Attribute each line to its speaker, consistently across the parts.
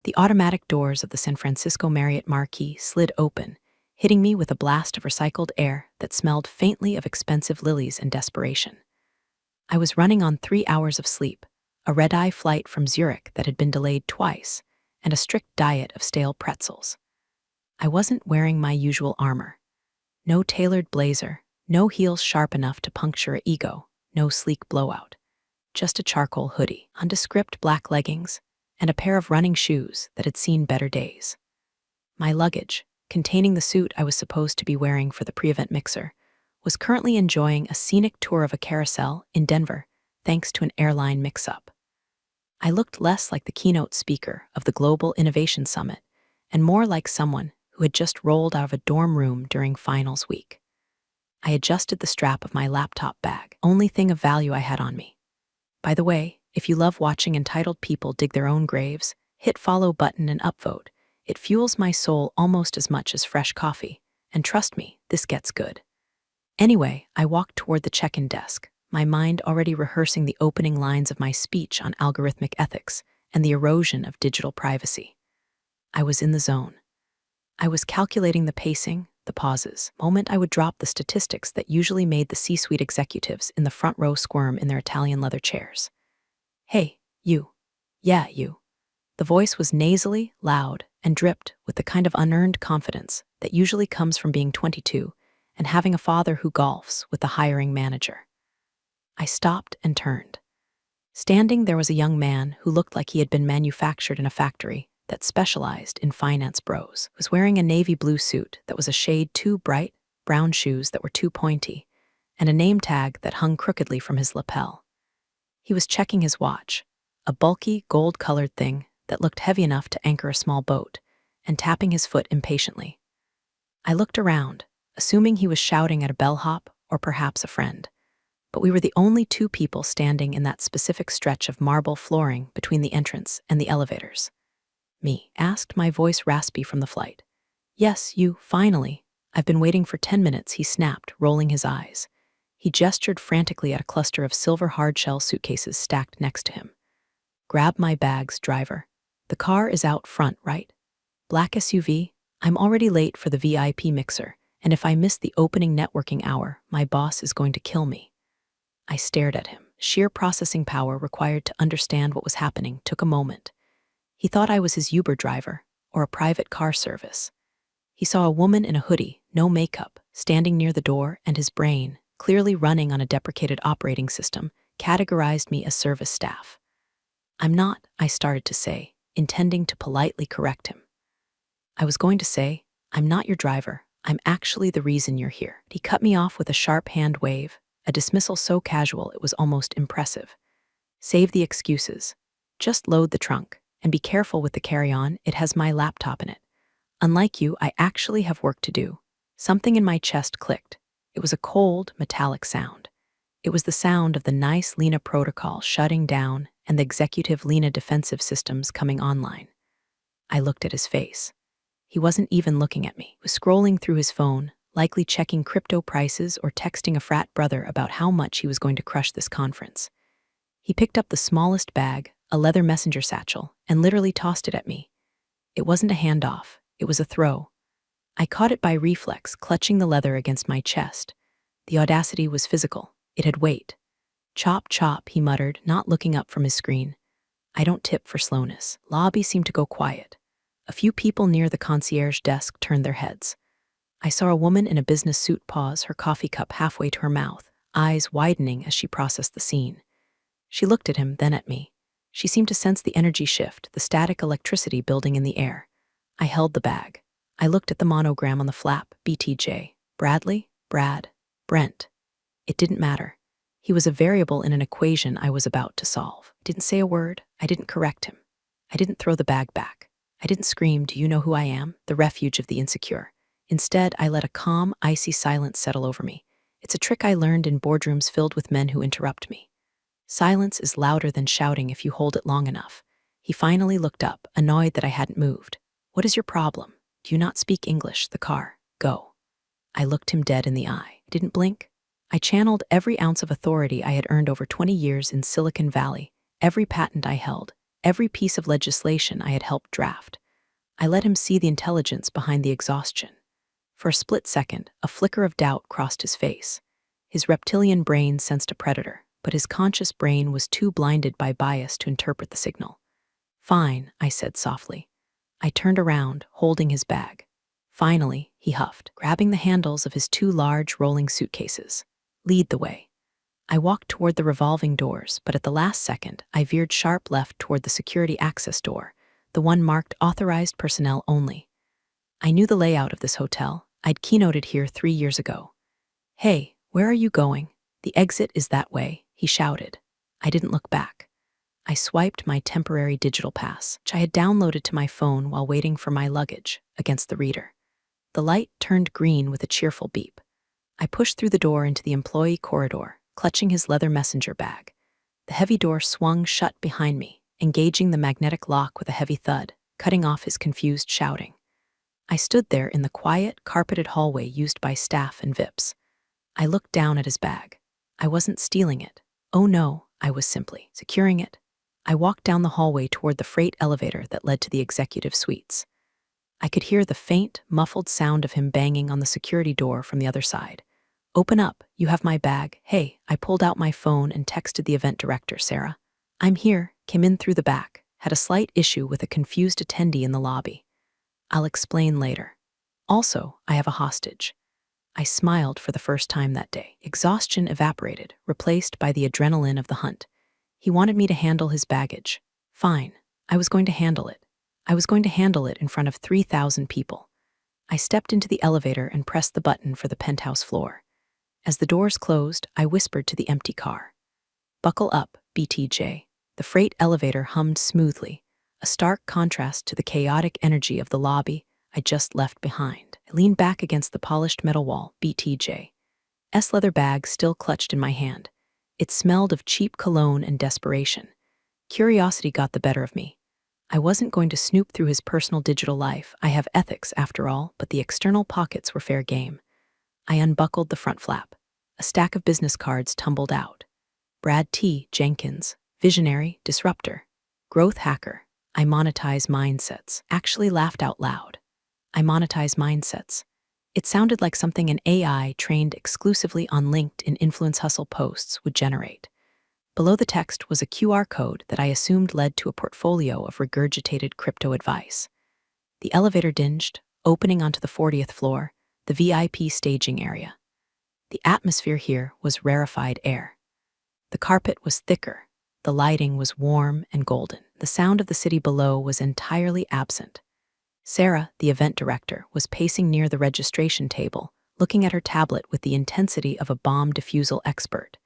Speaker 1: The automatic doors of the San Francisco Marriott Marquis slid open, hitting me with a blast of recycled air that smelled faintly of expensive lilies and desperation. I was running on 3 hours of sleep, a red-eye flight from Zurich that had been delayed twice, and a strict diet of stale pretzels. I wasn't wearing my usual armor. No tailored blazer, no heels sharp enough to puncture an ego, no sleek blowout. Just a charcoal hoodie, nondescript black leggings, and a pair of running shoes that had seen better days. My luggage, containing the suit I was supposed to be wearing for the pre-event mixer, was currently enjoying a scenic tour of a carousel in Denver thanks to an airline mix-up. I looked less like the keynote speaker of the Global Innovation Summit and more like someone who had just rolled out of a dorm room during finals week. I adjusted the strap of my laptop bag, only thing of value I had on me. By the way, if you love watching entitled people dig their own graves, hit follow button and upvote. It fuels my soul almost as much as fresh coffee, and trust me, this gets good. Anyway, I walked toward the check-in desk, my mind already rehearsing the opening lines of my speech on algorithmic ethics and the erosion of digital privacy. I was in the zone. I was calculating the pacing, the pauses, moment I would drop the statistics that usually made the C-suite executives in the front row squirm in their Italian leather chairs. Hey, you. Yeah, you. The voice was nasally, loud, and dripped with the kind of unearned confidence that usually comes from being 22 and having a father who golfs with the hiring manager. I stopped and turned. Standing there was a young man who looked like he had been manufactured in a factory that specialized in finance bros. He was wearing a navy blue suit that was a shade too bright, brown shoes that were too pointy, and a name tag that hung crookedly from his lapel. He was checking his watch, a bulky, gold-colored thing that looked heavy enough to anchor a small boat, and tapping his foot impatiently. I looked around, assuming he was shouting at a bellhop or perhaps a friend. But we were the only two people standing in that specific stretch of marble flooring between the entrance and the elevators. Me, asked, my voice raspy from the flight. Yes, you, finally. I've been waiting for 10 minutes, he snapped, rolling his eyes. He gestured frantically at a cluster of silver hardshell suitcases stacked next to him. Grab my bags, driver. The car is out front, right? Black SUV? I'm already late for the VIP mixer, and if I miss the opening networking hour, my boss is going to kill me. I stared at him. Sheer processing power required to understand what was happening took a moment. He thought I was his Uber driver, or a private car service. He saw a woman in a hoodie, no makeup, standing near the door, and his brain, clearly running on a deprecated operating system, categorized me as service staff. I'm not, I started to say, intending to politely correct him. I was going to say, I'm not your driver, I'm actually the reason you're here. He cut me off with a sharp hand wave, a dismissal so casual it was almost impressive. Save the excuses. Just load the trunk, and be careful with the carry-on, it has my laptop in it. Unlike you, I actually have work to do. Something in my chest clicked. It was a cold, metallic sound. It was the sound of the nice Lena protocol shutting down and the executive Lena defensive systems coming online. I looked at his face. He wasn't even looking at me. He was scrolling through his phone, likely checking crypto prices or texting a frat brother about how much he was going to crush this conference. He picked up the smallest bag, a leather messenger satchel, and literally tossed it at me. It wasn't a handoff, it was a throw. I caught it by reflex, clutching the leather against my chest. The audacity was physical. It had weight. Chop, chop, he muttered, not looking up from his screen. I don't tip for slowness. Lobby seemed to go quiet. A few people near the concierge desk turned their heads. I saw a woman in a business suit pause, her coffee cup halfway to her mouth, eyes widening as she processed the scene. She looked at him, then at me. She seemed to sense the energy shift, the static electricity building in the air. I held the bag. I looked at the monogram on the flap, BTJ. Bradley? Brad? Brent? It didn't matter. He was a variable in an equation I was about to solve. I didn't say a word. I didn't correct him. I didn't throw the bag back. I didn't scream, "Do you know who I am?" The refuge of the insecure. Instead, I let a calm, icy silence settle over me. It's a trick I learned in boardrooms filled with men who interrupt me. Silence is louder than shouting if you hold it long enough. He finally looked up, annoyed that I hadn't moved. What is your problem? Do you not speak English? The car. Go. I looked him dead in the eye. Didn't blink. I channeled every ounce of authority I had earned over 20 years in Silicon Valley, every patent I held, every piece of legislation I had helped draft. I let him see the intelligence behind the exhaustion. For a split second, a flicker of doubt crossed his face. His reptilian brain sensed a predator, but his conscious brain was too blinded by bias to interpret the signal. "Fine," I said softly. I turned around, holding his bag. "Finally," he huffed, grabbing the handles of his two large rolling suitcases. "Lead the way." I walked toward the revolving doors, but at the last second, I veered sharp left toward the security access door, the one marked authorized personnel only. I knew the layout of this hotel. I'd keynoted here 3 years ago. "Hey, where are you going?" "The exit is that way," he shouted. I didn't look back. I swiped my temporary digital pass, which I had downloaded to my phone while waiting for my luggage, against the reader. The light turned green with a cheerful beep. I pushed through the door into the employee corridor, clutching his leather messenger bag. The heavy door swung shut behind me, engaging the magnetic lock with a heavy thud, cutting off his confused shouting. I stood there in the quiet, carpeted hallway used by staff and VIPs. I looked down at his bag. I wasn't stealing it. Oh no, I was simply securing it. I walked down the hallway toward the freight elevator that led to the executive suites. I could hear the faint, muffled sound of him banging on the security door from the other side. "Open up, you have my bag." "Hey," I pulled out my phone and texted the event director, Sarah. "I'm here," came in through the back, had a slight issue with a confused attendee in the lobby. "I'll explain later. Also, I have a hostage." I smiled for the first time that day. Exhaustion evaporated, replaced by the adrenaline of the hunt. He wanted me to handle his baggage. Fine. I was going to handle it. I was going to handle it in front of 3,000 people. I stepped into the elevator and pressed the button for the penthouse floor. As the doors closed, I whispered to the empty car. "Buckle up, BTJ." The freight elevator hummed smoothly, a stark contrast to the chaotic energy of the lobby I just left behind. I leaned back against the polished metal wall, BTJ. Leather bag still clutched in my hand. It smelled of cheap cologne and desperation. Curiosity got the better of me. I wasn't going to snoop through his personal digital life. I have ethics, after all, but the external pockets were fair game. I unbuckled the front flap. A stack of business cards tumbled out. Brad T. Jenkins, visionary, disruptor, growth hacker. I monetize mindsets. Actually laughed out loud. I monetize mindsets. It sounded like something an AI trained exclusively on LinkedIn influence hustle posts would generate. Below the text was a QR code that I assumed led to a portfolio of regurgitated crypto advice. The elevator dinged, opening onto the 40th floor, the VIP staging area. The atmosphere here was rarefied air. The carpet was thicker. The lighting was warm and golden. The sound of the city below was entirely absent. Sarah, the event director, was pacing near the registration table, looking at her tablet with the intensity of a bomb defusal expert.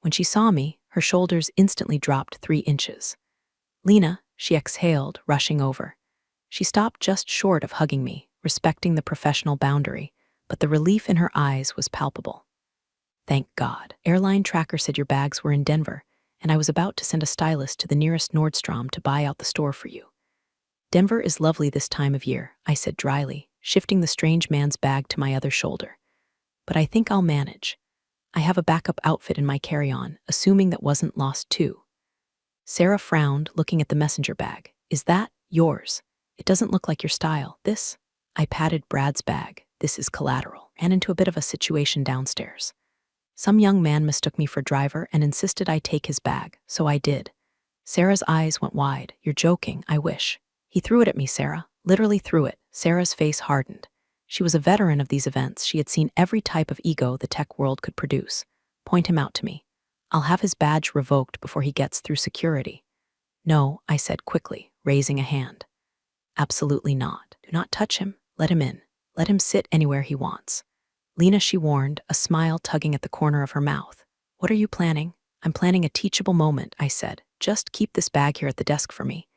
Speaker 1: When she saw me, her shoulders instantly dropped 3 inches. "Lena," she exhaled, rushing over. She stopped just short of hugging me, respecting the professional boundary, but the relief in her eyes was palpable. "Thank God. Airline tracker said your bags were in Denver, and I was about to send a stylist to the nearest Nordstrom to buy out the store for you." "Denver is lovely this time of year," I said dryly, shifting the strange man's bag to my other shoulder. "But I think I'll manage. I have a backup outfit in my carry-on, assuming that wasn't lost too." Sarah frowned, looking at the messenger bag. "Is that yours? It doesn't look like your style." "This?" I patted Brad's bag. "This is collateral." Ran into a bit of a situation downstairs. Some young man mistook me for driver and insisted I take his bag, so I did. Sarah's eyes went wide. "You're joking, I wish." "He threw it at me, Sarah. Literally threw it." Sarah's face hardened. She was a veteran of these events. She had seen every type of ego the tech world could produce. "Point him out to me. I'll have his badge revoked before he gets through security." "No," I said quickly, raising a hand. "Absolutely not. Do not touch him. Let him in. Let him sit anywhere he wants." "Lena," she warned, a smile tugging at the corner of her mouth. "What are you planning?" "I'm planning a teachable moment," I said. "Just keep this bag here at the desk for me.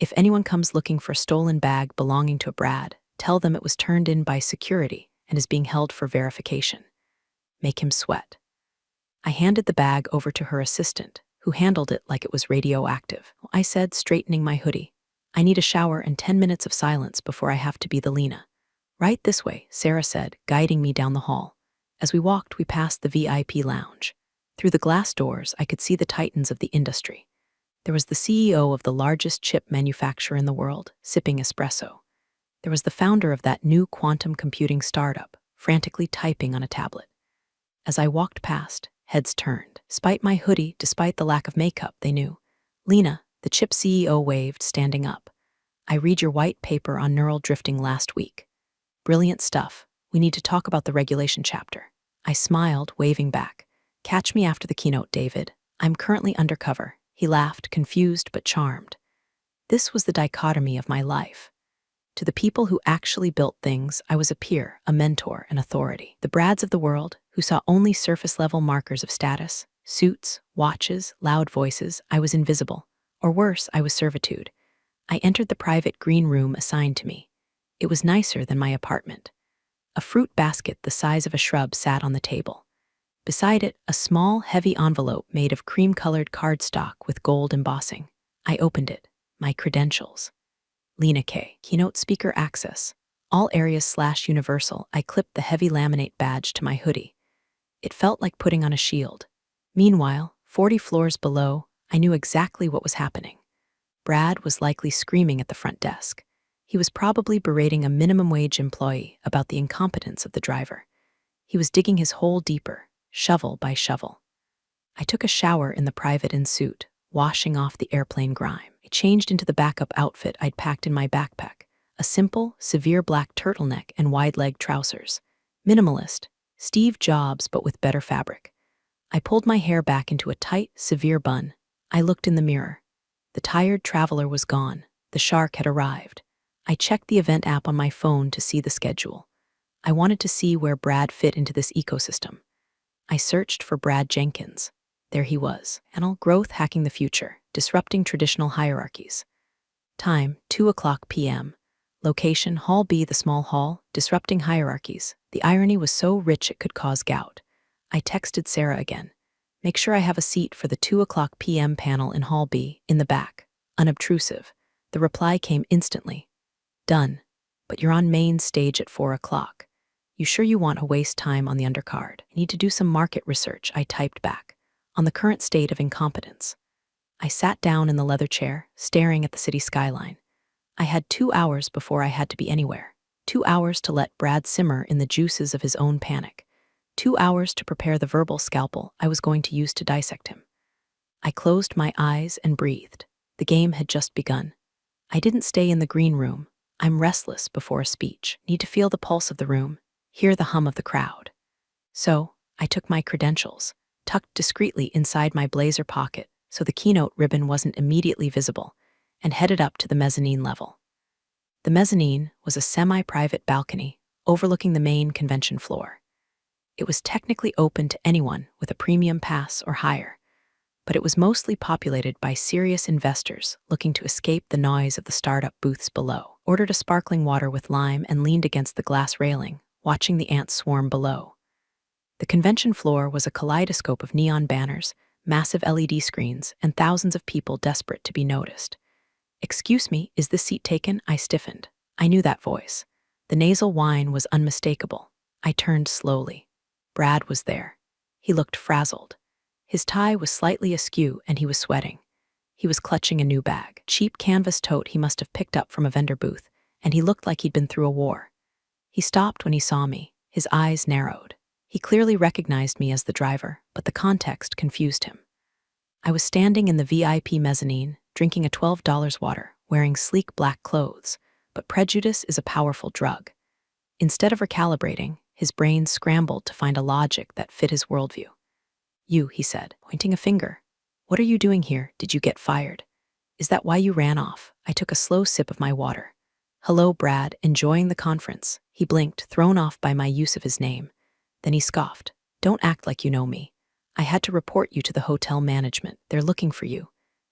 Speaker 1: If anyone comes looking for a stolen bag belonging to a Brad, tell them it was turned in by security and is being held for verification. Make him sweat." I handed the bag over to her assistant, who handled it like it was radioactive. I said, straightening my hoodie, "I need a shower and 10 minutes of silence before I have to be the Lena." "Right this way," Sarah said, guiding me down the hall. As we walked, we passed the VIP lounge. Through the glass doors, I could see the titans of the industry. There was the CEO of the largest chip manufacturer in the world, sipping espresso. There was the founder of that new quantum computing startup, frantically typing on a tablet. As I walked past, heads turned. Despite my hoodie, despite the lack of makeup, they knew. Lena, the chip CEO, waved, standing up. I read your white paper on neural drifting last week. Brilliant stuff. We need to talk about the regulation chapter. I smiled, waving back. Catch me after the keynote, David. I'm currently undercover. He laughed, confused but charmed. This was the dichotomy of my life. To the people who actually built things, I was a peer, a mentor, an authority. The Brads of the world, who saw only surface-level markers of status, suits, watches, loud voices, I was invisible. Or worse, I was servitude. I entered the private green room assigned to me. It was nicer than my apartment. A fruit basket the size of a shrub sat on the table. Beside it, a small, heavy envelope made of cream-colored cardstock with gold embossing. I opened it. My credentials. Lena K. Keynote Speaker Access. All areas/universal. I clipped the heavy laminate badge to my hoodie. It felt like putting on a shield. Meanwhile, 40 floors below, I knew exactly what was happening. Brad was likely screaming at the front desk. He was probably berating a minimum wage employee about the incompetence of the driver. He was digging his hole deeper, shovel by shovel. I took a shower in the private in suit, washing off the airplane grime. I changed into the backup outfit I'd packed in my backpack, a simple, severe black turtleneck and wide-leg trousers. Minimalist, Steve Jobs but with better fabric. I pulled my hair back into a tight, severe bun. I looked in the mirror. The tired traveler was gone. The shark had arrived. I checked the event app on my phone to see the schedule. I wanted to see where Brad fit into this ecosystem. I searched for Brad Jenkins. There he was. Growth hacking the future, disrupting traditional hierarchies. Time, 2:00 p.m. Location, Hall B, the small hall, disrupting hierarchies. The irony was so rich it could cause gout. I texted Sarah again. Make sure I have a seat for the 2:00 p.m. panel in Hall B, in the back. Unobtrusive. The reply came instantly. Done. But you're on main stage at 4:00. You sure you want to waste time on the undercard? I need to do some market research, I typed back, on the current state of incompetence. I sat down in the leather chair, staring at the city skyline. I had 2 hours before I had to be anywhere. 2 hours to let Brad simmer in the juices of his own panic. 2 hours to prepare the verbal scalpel I was going to use to dissect him. I closed my eyes and breathed. The game had just begun. I didn't stay in the green room. I'm restless before a speech. Need to feel the pulse of the room, hear the hum of the crowd. So, I took my credentials, tucked discreetly inside my blazer pocket so the keynote ribbon wasn't immediately visible, and headed up to the mezzanine level. The mezzanine was a semi-private balcony overlooking the main convention floor. It was technically open to anyone with a premium pass or higher, but it was mostly populated by serious investors looking to escape the noise of the startup booths below. Ordered a sparkling water with lime and leaned against the glass railing, watching the ants swarm below. The convention floor was a kaleidoscope of neon banners, massive LED screens, and thousands of people desperate to be noticed. Excuse me, is this seat taken? I stiffened. I knew that voice. The nasal whine was unmistakable. I turned slowly. Brad was there. He looked frazzled. His tie was slightly askew and he was sweating. He was clutching a new bag, cheap canvas tote he must have picked up from a vendor booth, and he looked like he'd been through a war. He stopped when he saw me. His eyes narrowed. He clearly recognized me as the driver, but the context confused him. I was standing in the VIP mezzanine, drinking a $12 water, wearing sleek black clothes, but prejudice is a powerful drug. Instead of recalibrating, his brain scrambled to find a logic that fit his worldview. You, he said, pointing a finger. What are you doing here? Did you get fired? Is that why you ran off? I took a slow sip of my water. Hello, Brad, enjoying the conference. He blinked, thrown off by my use of his name. Then he scoffed. Don't act like you know me. I had to report you to the hotel management. They're looking for you.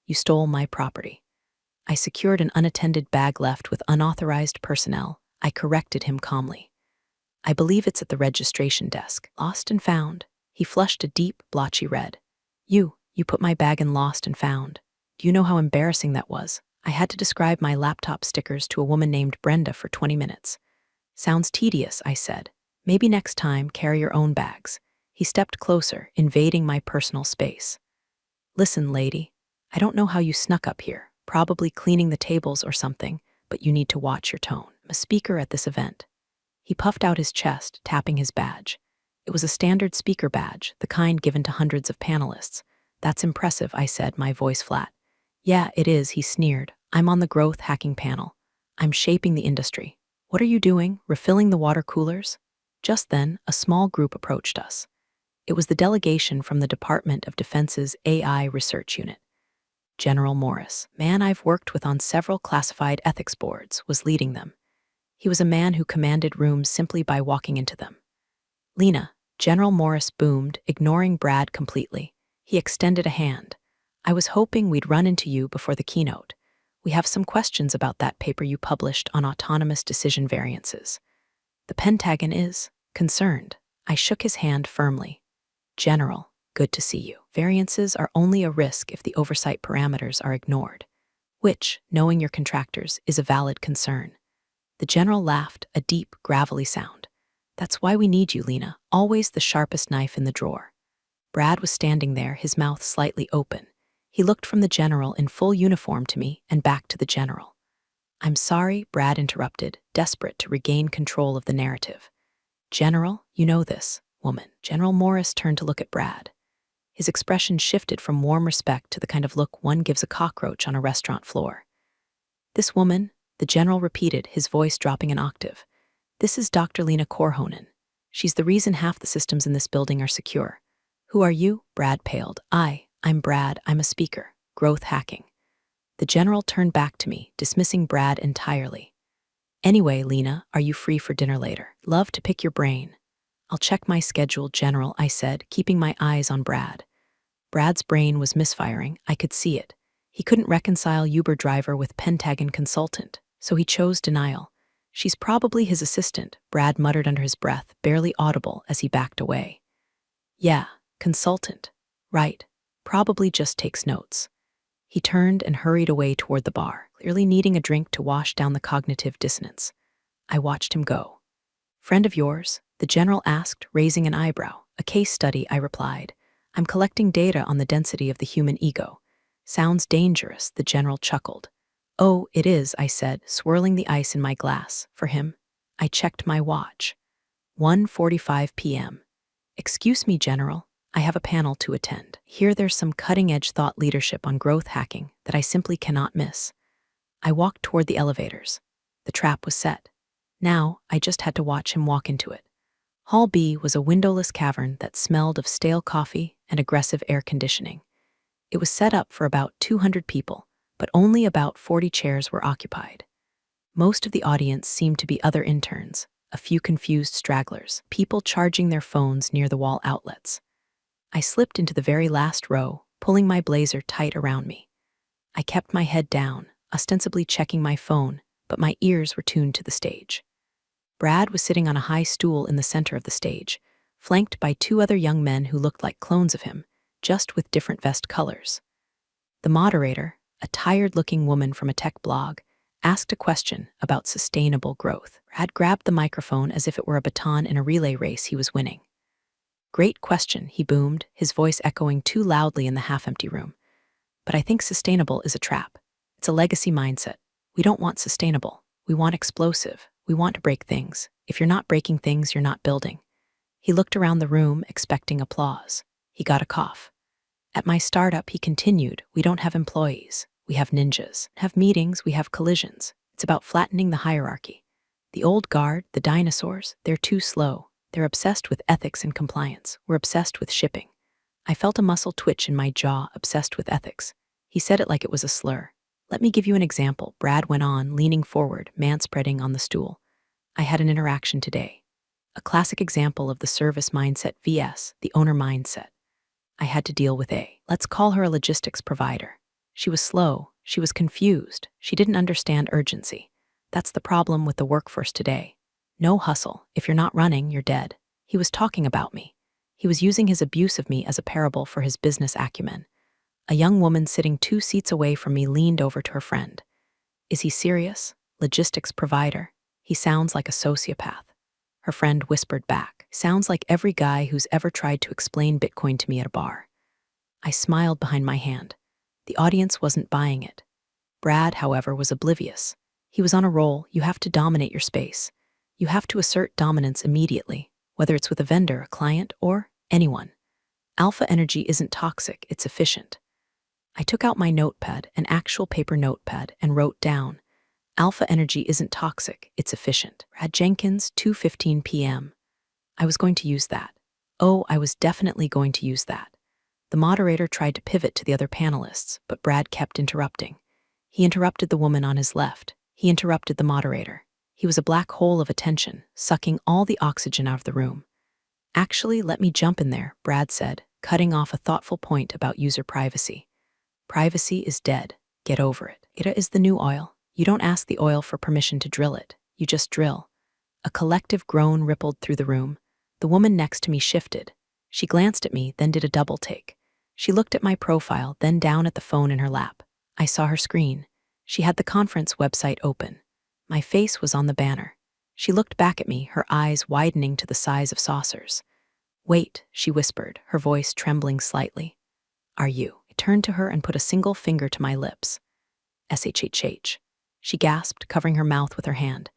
Speaker 1: You stole my property. I secured an unattended bag left with unauthorized personnel. I corrected him calmly. I believe it's at the registration desk. Lost and found. He flushed a deep, blotchy red. You put my bag in lost and found. Do you know how embarrassing that was? I had to describe my laptop stickers to a woman named Brenda for 20 minutes. Sounds tedious, I said. Maybe next time, carry your own bags. He stepped closer, invading my personal space. Listen, lady. I don't know how you snuck up here, probably cleaning the tables or something, but you need to watch your tone. I'm a speaker at this event. He puffed out his chest, tapping his badge. It was a standard speaker badge, the kind given to hundreds of panelists. That's impressive, I said, my voice flat. Yeah, it is, he sneered. I'm on the growth hacking panel. I'm shaping the industry. What are you doing, refilling the water coolers? Just then, a small group approached us. It was the delegation from the Department of Defense's AI Research Unit. General Morris, man I've worked with on several classified ethics boards, was leading them. He was a man who commanded rooms simply by walking into them. Lena, General Morris boomed, ignoring Brad completely. He extended a hand. I was hoping we'd run into you before the keynote. We have some questions about that paper you published on autonomous decision variances. The Pentagon is concerned. I shook his hand firmly. General, good to see you. Variances are only a risk if the oversight parameters are ignored, which, knowing your contractors, is a valid concern. The general laughed, a deep, gravelly sound. That's why we need you, Lena, always the sharpest knife in the drawer. Brad was standing there, his mouth slightly open. He looked from the general in full uniform to me and back to the general. I'm sorry, Brad interrupted, desperate to regain control of the narrative. General, you know this, woman. General Morris turned to look at Brad. His expression shifted from warm respect to the kind of look one gives a cockroach on a restaurant floor. This woman, the general repeated, his voice dropping an octave. This is Dr. Lena Korhonen. She's the reason half the systems in this building are secure. Who are you? Brad paled. I'm Brad. I'm a speaker. Growth hacking. The general turned back to me, dismissing Brad entirely. Anyway, Lena, are you free for dinner later? Love to pick your brain. I'll check my schedule, General, I said, keeping my eyes on Brad. Brad's brain was misfiring. I could see it. He couldn't reconcile Uber driver with Pentagon consultant, so he chose denial. She's probably his assistant, Brad muttered under his breath, barely audible as he backed away. Yeah, consultant. Right. Probably just takes notes. He turned and hurried away toward the bar, clearly needing a drink to wash down the cognitive dissonance. I watched him go. Friend of yours? The general asked, raising an eyebrow. A case study, I replied. I'm collecting data on the density of the human ego. Sounds dangerous, the general chuckled. Oh, it is, I said, swirling the ice in my glass. For him? I checked my watch. 1:45 p.m. Excuse me, General. I have a panel to attend. Here there's some cutting-edge thought leadership on growth hacking that I simply cannot miss. I walked toward the elevators. The trap was set. Now, I just had to watch him walk into it. Hall B was a windowless cavern that smelled of stale coffee and aggressive air conditioning. It was set up for about 200 people, but only about 40 chairs were occupied. Most of the audience seemed to be other interns, a few confused stragglers, people charging their phones near the wall outlets. I slipped into the very last row, pulling my blazer tight around me. I kept my head down, ostensibly checking my phone, but my ears were tuned to the stage. Brad was sitting on a high stool in the center of the stage, flanked by two other young men who looked like clones of him, just with different vest colors. The moderator, a tired-looking woman from a tech blog, asked a question about sustainable growth. Brad grabbed the microphone as if it were a baton in a relay race he was winning. Great question, he boomed, his voice echoing too loudly in the half-empty room. But I think sustainable is a trap. It's a legacy mindset. We don't want sustainable. We want explosive. We want to break things. If you're not breaking things, you're not building. He looked around the room, expecting applause. He got a cough. At my startup, he continued, we don't have employees. We have ninjas. Have meetings, we have collisions. It's about flattening the hierarchy. The old guard, the dinosaurs, they're too slow. They're obsessed with ethics and compliance. We're obsessed with shipping. I felt a muscle twitch in my jaw, obsessed with ethics. He said it like it was a slur. Let me give you an example, Brad went on, leaning forward, manspreading on the stool. I had an interaction today. A classic example of the service mindset vs. the owner mindset. I had to deal with let's call her a logistics provider. She was slow, she was confused, she didn't understand urgency. That's the problem with the workforce today. No hustle. If you're not running, you're dead. He was talking about me. He was using his abuse of me as a parable for his business acumen. A young woman sitting 2 seats away from me leaned over to her friend. Is he serious? Logistics provider? He sounds like a sociopath. Her friend whispered back. Sounds like every guy who's ever tried to explain Bitcoin to me at a bar. I smiled behind my hand. The audience wasn't buying it. Brad, however, was oblivious. He was on a roll. You have to dominate your space. You have to assert dominance immediately, whether it's with a vendor, a client, or anyone. Alpha energy isn't toxic, it's efficient. I took out my notepad, an actual paper notepad, and wrote down, Alpha energy isn't toxic, it's efficient. Brad Jenkins, 2:15 p.m. I was going to use that. Oh, I was definitely going to use that. The moderator tried to pivot to the other panelists, but Brad kept interrupting. He interrupted the woman on his left. He interrupted the moderator. He was a black hole of attention, sucking all the oxygen out of the room. Actually, let me jump in there, Brad said, cutting off a thoughtful point about user privacy. Privacy is dead. Get over it. It is the new oil. You don't ask the oil for permission to drill it. You just drill. A collective groan rippled through the room. The woman next to me shifted. She glanced at me, then did a double take. She looked at my profile, then down at the phone in her lap. I saw her screen. She had the conference website open. My face was on the banner. She looked back at me, her eyes widening to the size of saucers. Wait, she whispered, her voice trembling slightly. Are you? I turned to her and put a single finger to my lips. SHHH. She gasped, covering her mouth with her hand.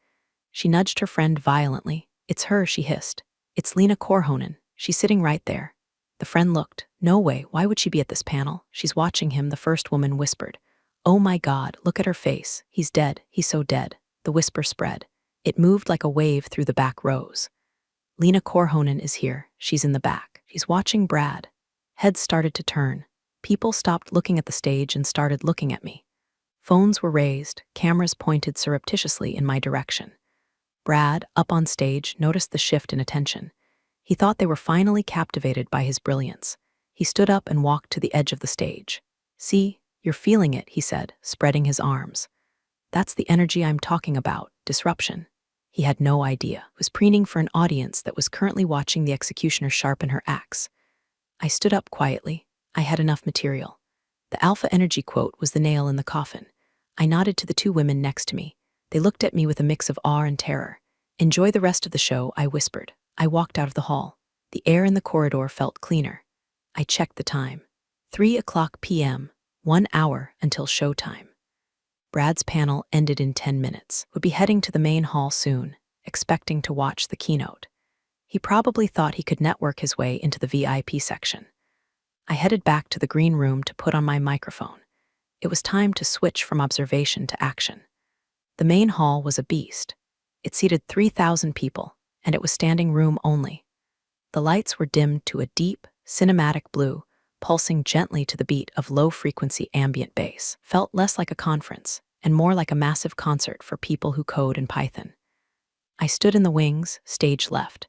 Speaker 1: She nudged her friend violently. It's her, she hissed. It's Lena Korhonen. She's sitting right there. The friend looked. No way, why would she be at this panel? She's watching him, the first woman whispered. Oh my God, look at her face. He's dead. He's so dead. The whisper spread. It moved like a wave through the back rows. Lena Korhonen is here. She's in the back. She's watching Brad. Heads started to turn. People stopped looking at the stage and started looking at me. Phones were raised, cameras pointed surreptitiously in my direction. Brad, up on stage, noticed the shift in attention. He thought they were finally captivated by his brilliance. He stood up and walked to the edge of the stage. See, you're feeling it, he said, spreading his arms. That's the energy I'm talking about, disruption. He had no idea. He was preening for an audience that was currently watching the executioner sharpen her axe. I stood up quietly. I had enough material. The alpha energy quote was the nail in the coffin. I nodded to the two women next to me. They looked at me with a mix of awe and terror. Enjoy the rest of the show, I whispered. I walked out of the hall. The air in the corridor felt cleaner. I checked the time. 3:00 p.m., 1 hour until showtime. Brad's panel ended in 10 minutes. Would be heading to the main hall soon, expecting to watch the keynote. He probably thought he could network his way into the VIP section. I headed back to the green room to put on my microphone. It was time to switch from observation to action. The main hall was a beast. It seated 3,000 people, and it was standing room only. The lights were dimmed to a deep, cinematic blue, pulsing gently to the beat of low-frequency ambient bass. Felt less like a conference, and more like a massive concert for people who code in Python. I stood in the wings, stage left.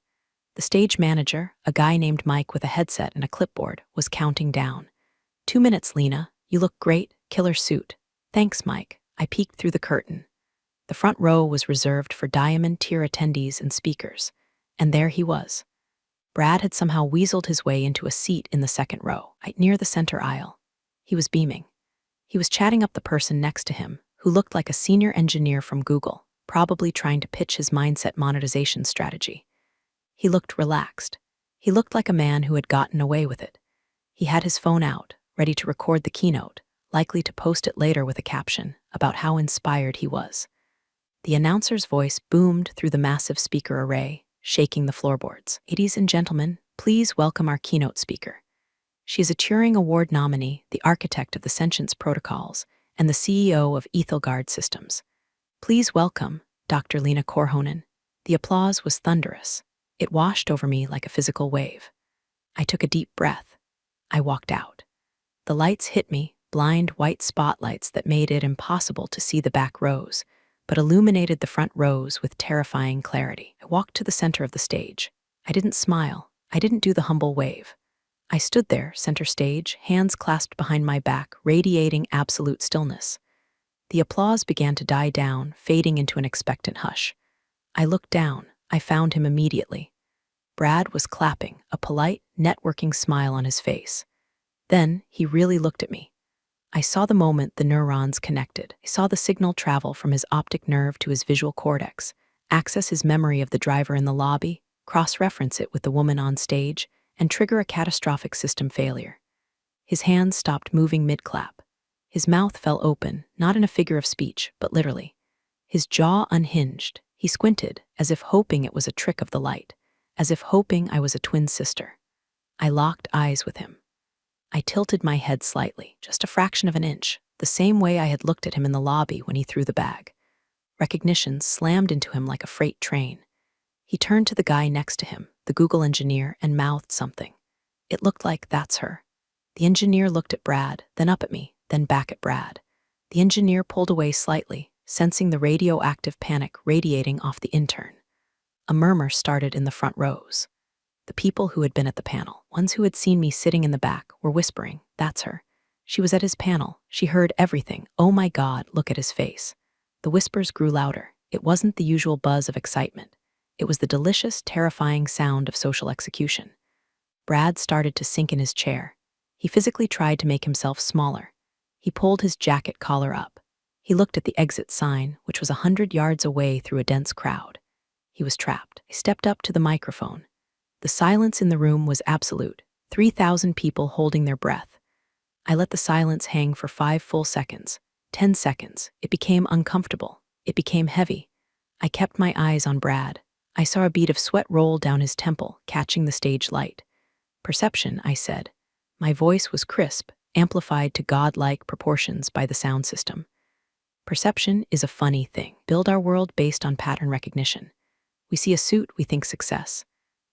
Speaker 1: The stage manager, a guy named Mike with a headset and a clipboard, was counting down. 2 minutes, Lena. You look great. Killer suit. Thanks, Mike. I peeked through the curtain. The front row was reserved for diamond tier attendees and speakers, and there he was. Brad had somehow weaseled his way into a seat in the second row, right near the center aisle. He was beaming. He was chatting up the person next to him, who looked like a senior engineer from Google, probably trying to pitch his mindset monetization strategy. He looked relaxed. He looked like a man who had gotten away with it. He had his phone out, ready to record the keynote, likely to post it later with a caption about how inspired he was. The announcer's voice boomed through the massive speaker array, shaking the floorboards. Ladies and gentlemen, please welcome our keynote speaker. She is a Turing Award nominee, the architect of the sentience protocols, and the CEO of Ethelgard Systems. Please welcome Dr. Lena Korhonen. The applause was thunderous. It washed over me like a physical wave. I took a deep breath. I walked out. The lights hit me, blind white spotlights that made it impossible to see the back rows, but illuminated the front rows with terrifying clarity. I walked to the center of the stage. I didn't smile. I didn't do the humble wave. I stood there, center stage, hands clasped behind my back, radiating absolute stillness. The applause began to die down, fading into an expectant hush. I looked down. I found him immediately. Brad was clapping, a polite, networking smile on his face. Then he really looked at me. I saw the moment the neurons connected. I saw the signal travel from his optic nerve to his visual cortex, access his memory of the driver in the lobby, cross-reference it with the woman on stage, and trigger a catastrophic system failure. His hands stopped moving mid-clap. His mouth fell open, not in a figure of speech, but literally. His jaw unhinged. He squinted, as if hoping it was a trick of the light, as if hoping I was a twin sister. I locked eyes with him. I tilted my head slightly, just a fraction of an inch, the same way I had looked at him in the lobby when he threw the bag. Recognition slammed into him like a freight train. He turned to the guy next to him, the Google engineer, and mouthed something. It looked like, "That's her." The engineer looked at Brad, then up at me, then back at Brad. The engineer pulled away slightly, sensing the radioactive panic radiating off the intern. A murmur started in the front rows. The people who had been at the panel, ones who had seen me sitting in the back, were whispering, "That's her." She was at his panel. She heard everything. Oh my God, look at his face. The whispers grew louder. It wasn't the usual buzz of excitement. It was the delicious, terrifying sound of social execution. Brad started to sink in his chair. He physically tried to make himself smaller. He pulled his jacket collar up. He looked at the exit sign, which was 100 yards away through a dense crowd. He was trapped. I stepped up to the microphone. The silence in the room was absolute, 3,000 people holding their breath. I let the silence hang for 5 full seconds, 10 seconds. It became uncomfortable. It became heavy. I kept my eyes on Brad. I saw a bead of sweat roll down his temple, catching the stage light. "Perception," I said. My voice was crisp, amplified to godlike proportions by the sound system. "Perception is a funny thing. Build our world based on pattern recognition. We see a suit, we think success.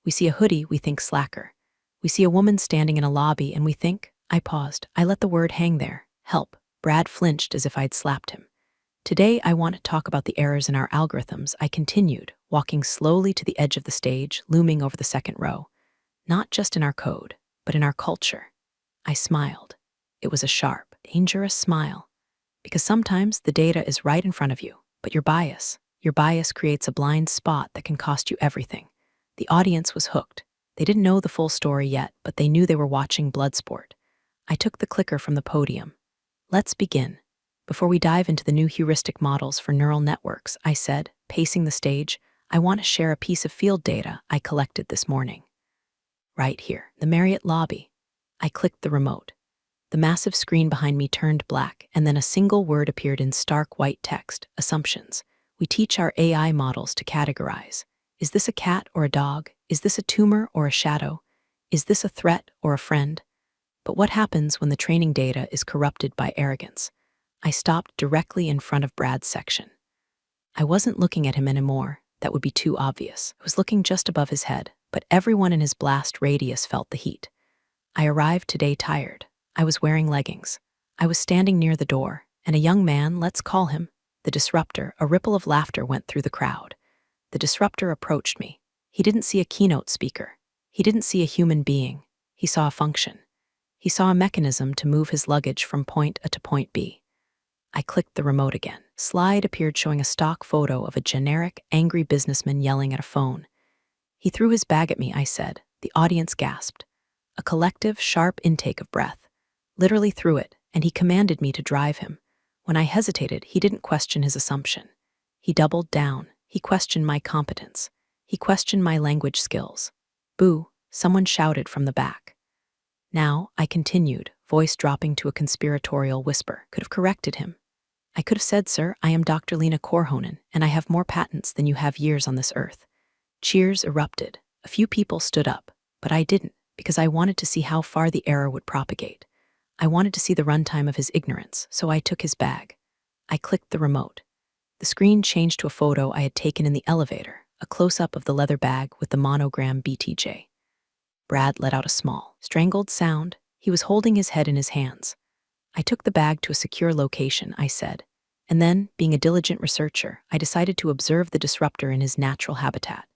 Speaker 1: We see a hoodie, we think slacker. We see a woman standing in a lobby and we think—" I paused. I let the word hang there. "Help." Brad flinched as if I'd slapped him. "Today I want to talk about the errors in our algorithms," I continued, walking slowly to the edge of the stage, looming over the second row. "Not just in our code, but in our culture." I smiled. It was a sharp, dangerous smile. Because sometimes the data is right in front of you, but your bias creates a blind spot that can cost you everything. The audience was hooked. They didn't know the full story yet, but they knew they were watching Bloodsport. I took the clicker from the podium. "Let's begin. Before we dive into the new heuristic models for neural networks," I said, pacing the stage, "I want to share a piece of field data I collected this morning." Right here, the Marriott lobby. I clicked the remote. The massive screen behind me turned black, and then a single word appeared in stark white text: assumptions. We teach our AI models to categorize. Is this a cat or a dog? Is this a tumor or a shadow? Is this a threat or a friend? But what happens when the training data is corrupted by arrogance? I stopped directly in front of Brad's section. I wasn't looking at him anymore. That would be too obvious. I was looking just above his head, but everyone in his blast radius felt the heat. I arrived today tired. I was wearing leggings. I was standing near the door, and a young man, let's call him the disruptor. A ripple of laughter went through the crowd. The disruptor approached me. He didn't see a keynote speaker. He didn't see a human being. He saw a function. He saw a mechanism to move his luggage from point A to point B. I clicked the remote again. Slide appeared showing a stock photo of a generic, angry businessman yelling at a phone. "He threw his bag at me," I said. The audience gasped. A collective, sharp intake of breath. Literally threw it, and he commanded me to drive him. When I hesitated, he didn't question his assumption. He doubled down. He questioned my competence. He questioned my language skills. "Boo," someone shouted from the back. Now, I continued, voice dropping to a conspiratorial whisper. Could have corrected him. I could have said, "Sir, I am Dr. Lena Korhonen, and I have more patents than you have years on this earth." Cheers erupted. A few people stood up, but I didn't, because I wanted to see how far the error would propagate. I wanted to see the runtime of his ignorance, so I took his bag. I clicked the remote. The screen changed to a photo I had taken in the elevator, a close-up of the leather bag with the monogram BTJ. Brad let out a small, strangled sound. He was holding his head in his hands. I took the bag to a secure location, I said. And then, being a diligent researcher, I decided to observe the disruptor in his natural habitat.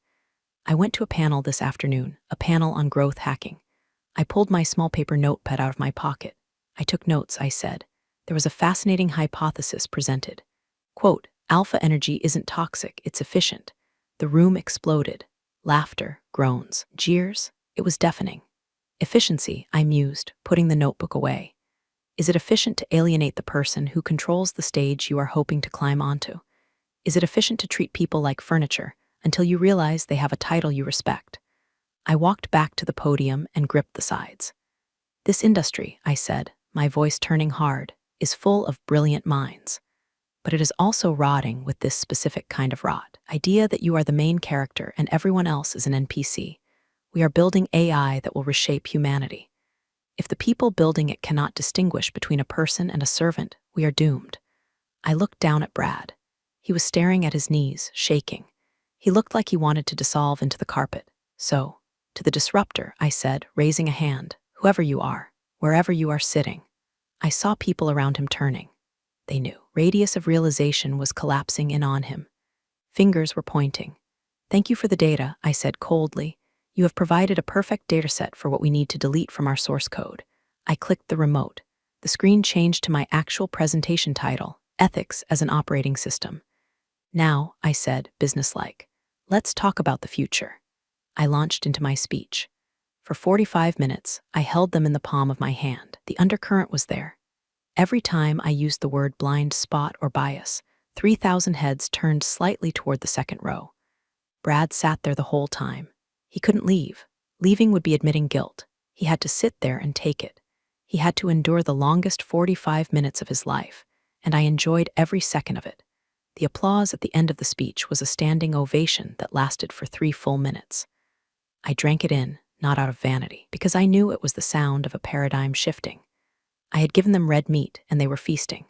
Speaker 1: I went to a panel this afternoon, a panel on growth hacking. I pulled my small paper notepad out of my pocket. I took notes, I said. There was a fascinating hypothesis presented. Quote, "Alpha energy isn't toxic, it's efficient." The room exploded. Laughter, groans, jeers. It was deafening. Efficiency, I mused, putting the notebook away. Is it efficient to alienate the person who controls the stage you are hoping to climb onto? Is it efficient to treat people like furniture until you realize they have a title you respect? I walked back to the podium and gripped the sides. This industry, I said, my voice turning hard, is full of brilliant minds. But it is also rotting with this specific kind of rot. Idea that you are the main character and everyone else is an NPC. We are building AI that will reshape humanity. If the people building it cannot distinguish between a person and a servant, we are doomed. I looked down at Brad. He was staring at his knees, shaking. He looked like he wanted to dissolve into the carpet. So, to the disruptor, I said, raising a hand, whoever you are, wherever you are sitting. I saw people around him turning. They knew. Radius of realization was collapsing in on him. Fingers were pointing. Thank you for the data, I said coldly. You have provided a perfect dataset for what we need to delete from our source code. I clicked the remote. The screen changed to my actual presentation title, Ethics as an Operating System. Now, I said, businesslike, let's talk about the future. I launched into my speech. For 45 minutes, I held them in the palm of my hand. The undercurrent was there. Every time I used the word blind spot or bias, 3,000 heads turned slightly toward the second row. Brad sat there the whole time. He couldn't leave. Leaving would be admitting guilt. He had to sit there and take it. He had to endure the longest 45 minutes of his life, and I enjoyed every second of it. The applause at the end of the speech was a standing ovation that lasted for 3 full minutes. I drank it in, not out of vanity, because I knew it was the sound of a paradigm shifting. I had given them red meat, and they were feasting.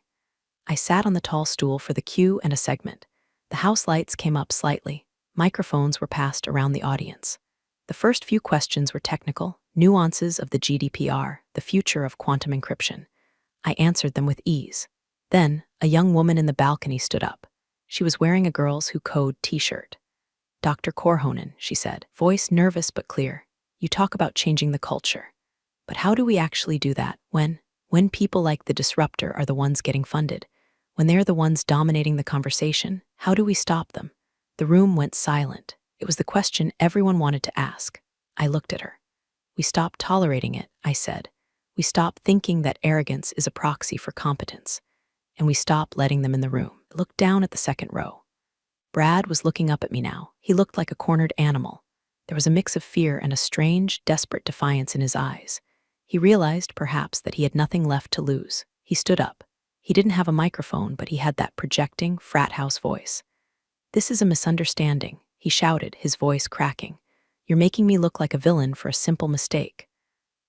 Speaker 1: I sat on the tall stool for the cue and a segment. The house lights came up slightly. Microphones were passed around the audience. The first few questions were technical, nuances of the GDPR, the future of quantum encryption. I answered them with ease. Then, a young woman in the balcony stood up. She was wearing a Girls Who Code t-shirt. Dr. Korhonen, she said, voice nervous but clear. You talk about changing the culture. But how do we actually do that when people like the disruptor are the ones getting funded? When they're the ones dominating the conversation, how do we stop them? The room went silent. It was the question everyone wanted to ask. I looked at her. We stop tolerating it, I said. We stop thinking that arrogance is a proxy for competence. And we stop letting them in the room. I looked down at the second row. Brad was looking up at me now. He looked like a cornered animal. There was a mix of fear and a strange, desperate defiance in his eyes. He realized, perhaps, that he had nothing left to lose. He stood up. He didn't have a microphone, but he had that projecting, frat house voice. This is a misunderstanding, he shouted, his voice cracking. You're making me look like a villain for a simple mistake.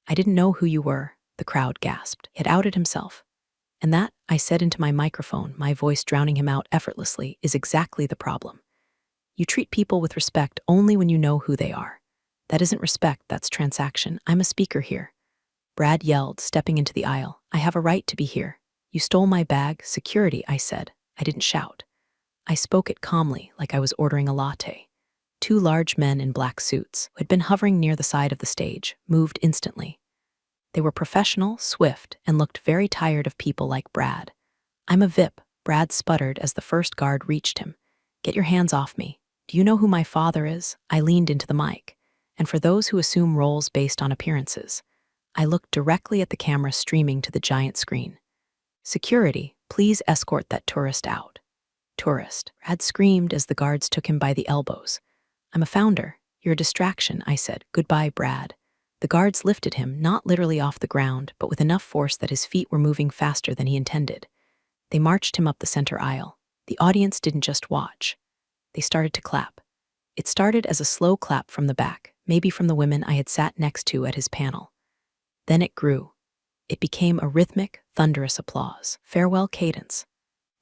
Speaker 1: I didn't know who you were, the crowd gasped. He had outed himself. And that, I said into my microphone, my voice drowning him out effortlessly, is exactly the problem. You treat people with respect only when you know who they are. That isn't respect, that's transaction. I'm a speaker here. Brad yelled, stepping into the aisle. I have a right to be here. You stole my bag, security, I said. I didn't shout. I spoke it calmly, like I was ordering a latte. 2 large men in black suits, who had been hovering near the side of the stage, moved instantly. They were professional, swift, and looked very tired of people like Brad. I'm a VIP, Brad sputtered as the first guard reached him. Get your hands off me. Do you know who my father is? I leaned into the mic. And for those who assume roles based on appearances, I looked directly at the camera streaming to the giant screen. Security, please escort that tourist out. Tourist, Brad screamed as the guards took him by the elbows. I'm a founder. You're a distraction, I said. Goodbye, Brad. The guards lifted him, not literally off the ground, but with enough force that his feet were moving faster than he intended. They marched him up the center aisle. The audience didn't just watch. They started to clap. It started as a slow clap from the back, maybe from the women I had sat next to at his panel. Then it grew. It became a rhythmic, thunderous applause. Farewell cadence.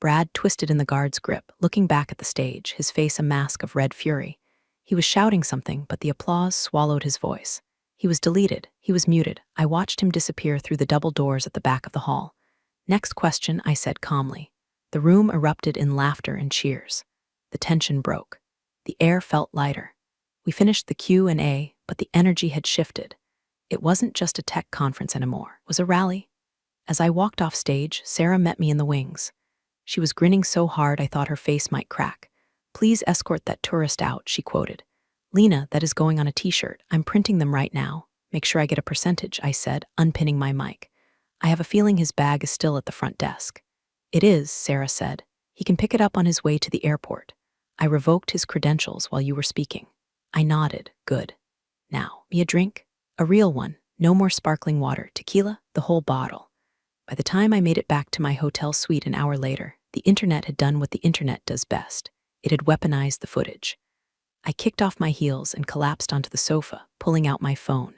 Speaker 1: Brad twisted in the guard's grip, looking back at the stage, his face a mask of red fury. He was shouting something, but the applause swallowed his voice. He was deleted. He was muted. I watched him disappear through the double doors at the back of the hall. Next question, I said calmly. The room erupted in laughter and cheers. The tension broke. The air felt lighter. We finished the Q&A, but the energy had shifted. It wasn't just a tech conference anymore. It was a rally. As I walked off stage, Sarah met me in the wings. She was grinning so hard I thought her face might crack. Please escort that tourist out, she quoted. Lena, that is going on a t-shirt. I'm printing them right now. Make sure I get a percentage, I said, unpinning my mic. I have a feeling his bag is still at the front desk. It is, Sarah said. He can pick it up on his way to the airport. I revoked his credentials while you were speaking. I nodded. Good. Now, me a drink? A real one. No more sparkling water. Tequila? The whole bottle. By the time I made it back to my hotel suite an hour later, the internet had done what the internet does best. It had weaponized the footage. I kicked off my heels and collapsed onto the sofa, pulling out my phone.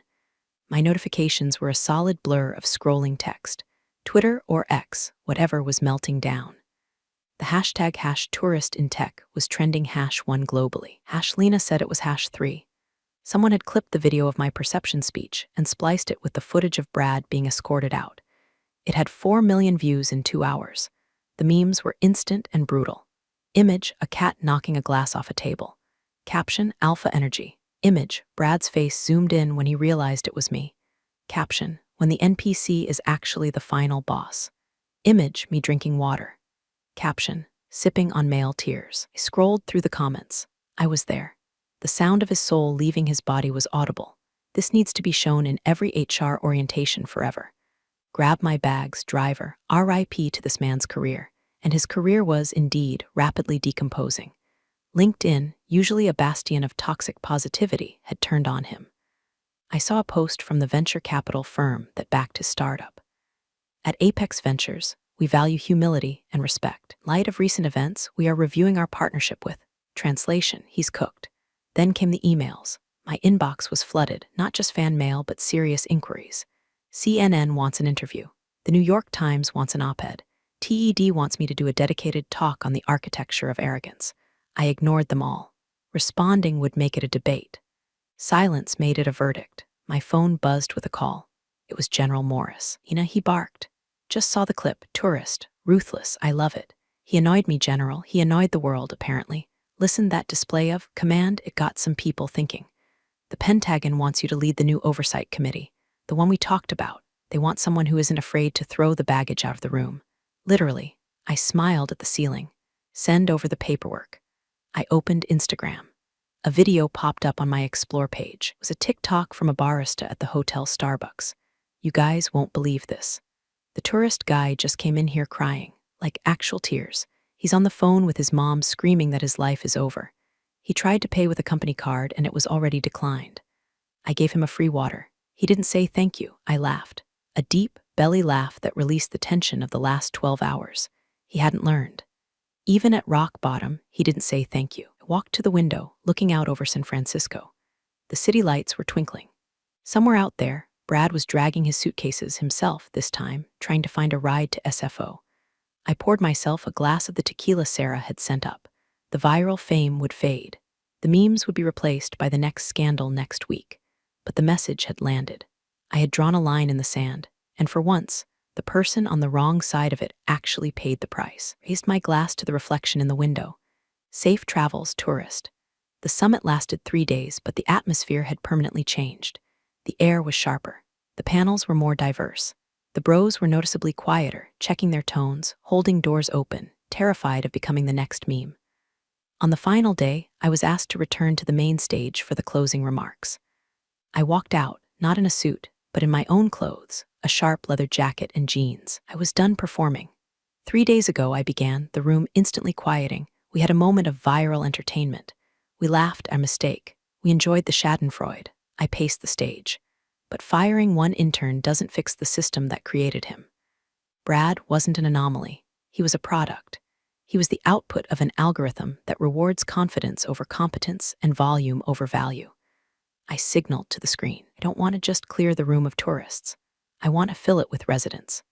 Speaker 1: My notifications were a solid blur of scrolling text. Twitter or X, whatever was melting down. The hashtag #tourist in tech was trending #1 globally. #Lena said it was #3. Someone had clipped the video of my perception speech and spliced it with the footage of Brad being escorted out. It had 4 million views in 2 hours. The memes were instant and brutal. Image, a cat knocking a glass off a table. Caption, alpha energy. Image, Brad's face zoomed in when he realized it was me. Caption, when the NPC is actually the final boss. Image, me drinking water. Caption, sipping on male tears. I scrolled through the comments. I was there. The sound of his soul leaving his body was audible. This needs to be shown in every HR orientation forever. Grab my bags, driver, RIP to this man's career. And his career was, indeed, rapidly decomposing. LinkedIn, usually a bastion of toxic positivity, had turned on him. I saw a post from the venture capital firm that backed his startup. At Apex Ventures, we value humility and respect. In light of recent events, we are reviewing our partnership with. Translation, he's cooked. Then came the emails. My inbox was flooded, not just fan mail, but serious inquiries. CNN wants an interview. The New York Times wants an op-ed. TED wants me to do a dedicated talk on the architecture of arrogance. I ignored them all. Responding would make it a debate. Silence made it a verdict. My phone buzzed with a call. It was General Morris. He barked. Just saw the clip. Tourist. Ruthless. I love it. He annoyed me, General. He annoyed the world, apparently. Listen, that display of command, it got some people thinking. The Pentagon wants you to lead the new oversight committee. The one we talked about. They want someone who isn't afraid to throw the baggage out of the room. Literally. I smiled at the ceiling. Send over the paperwork. I opened Instagram. A video popped up on my Explore page. It was a TikTok from a barista at the hotel Starbucks. You guys won't believe this. The tourist guy just came in here crying, like actual tears. He's on the phone with his mom screaming that his life is over. He tried to pay with a company card and it was already declined. I gave him a free water. He didn't say thank you. I laughed. A deep, belly laugh that released the tension of the last 12 hours. He hadn't learned. Even at rock bottom, he didn't say thank you. I walked to the window, looking out over San Francisco. The city lights were twinkling. Somewhere out there, Brad was dragging his suitcases himself this time, trying to find a ride to SFO. I poured myself a glass of the tequila Sarah had sent up. The viral fame would fade. The memes would be replaced by the next scandal next week. But the message had landed. I had drawn a line in the sand, and for once, the person on the wrong side of it actually paid the price. Raised my glass to the reflection in the window. Safe travels, tourist. The summit lasted 3 days, but the atmosphere had permanently changed. The air was sharper. The panels were more diverse. The bros were noticeably quieter, checking their tones, holding doors open, terrified of becoming the next meme. On the final day, I was asked to return to the main stage for the closing remarks. I walked out, not in a suit, but in my own clothes, a sharp leather jacket and jeans. I was done performing. 3 days ago, I began, the room instantly quieting. We had a moment of viral entertainment. We laughed our mistake. We enjoyed the schadenfreude. I paced the stage. But firing one intern doesn't fix the system that created him. Brad wasn't an anomaly. He was a product. He was the output of an algorithm that rewards confidence over competence and volume over value. I signaled to the screen. I don't want to just clear the room of tourists. I want to fill it with residents.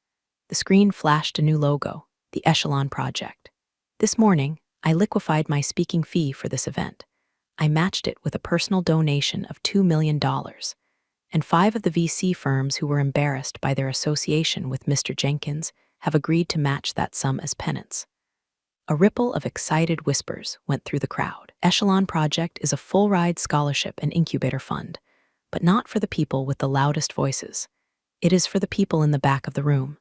Speaker 1: The screen flashed a new logo, the Echelon Project. This morning, I liquefied my speaking fee for this event. I matched it with a personal donation of $2 million. And 5 of the VC firms who were embarrassed by their association with Mr. Jenkins have agreed to match that sum as penance. A ripple of excited whispers went through the crowd. Echelon Project is a full-ride scholarship and incubator fund, but not for the people with the loudest voices. It is for the people in the back of the room,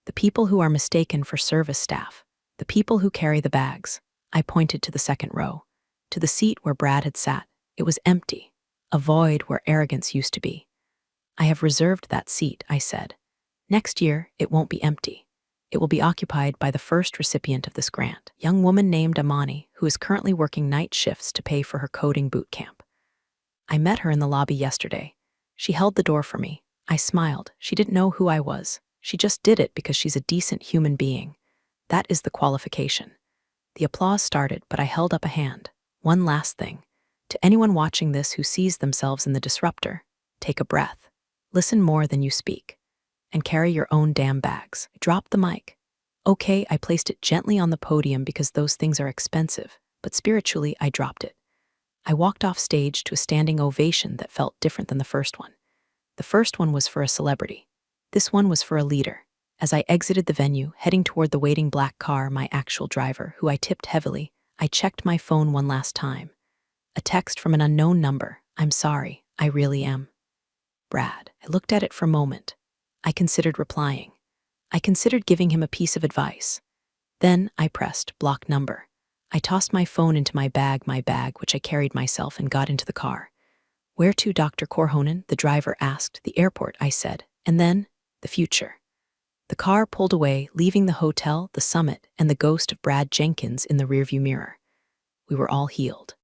Speaker 1: the people who are mistaken for service staff, the people who carry the bags. I pointed to the second row, to the seat where Brad had sat. It was empty, a void where arrogance used to be. I have reserved that seat, I said. Next year, it won't be empty. It will be occupied by the first recipient of this grant, a young woman named Amani, who is currently working night shifts to pay for her coding boot camp. I met her in the lobby yesterday. She held the door for me. I smiled. She didn't know who I was. She just did it because she's a decent human being. That is the qualification. The applause started, but I held up a hand. One last thing. To anyone watching this who sees themselves in the disruptor, take a breath. Listen more than you speak. And carry your own damn bags. Drop the mic. Okay, I placed it gently on the podium because those things are expensive, but spiritually I dropped it. I walked off stage to a standing ovation that felt different than the first one. The first one was for a celebrity. This one was for a leader. As I exited the venue, heading toward the waiting black car, my actual driver, who I tipped heavily, I checked my phone one last time. A text from an unknown number. I'm sorry, I really am. Brad. I looked at it for a moment. I considered replying. I considered giving him a piece of advice. Then I pressed block number. I tossed my phone into my bag, which I carried myself, and got into the car. Where to, Dr. Korhonen? The driver asked. The airport, I said. And then, the future. The car pulled away, leaving the hotel, the summit, and the ghost of Brad Jenkins in the rearview mirror. We were all healed.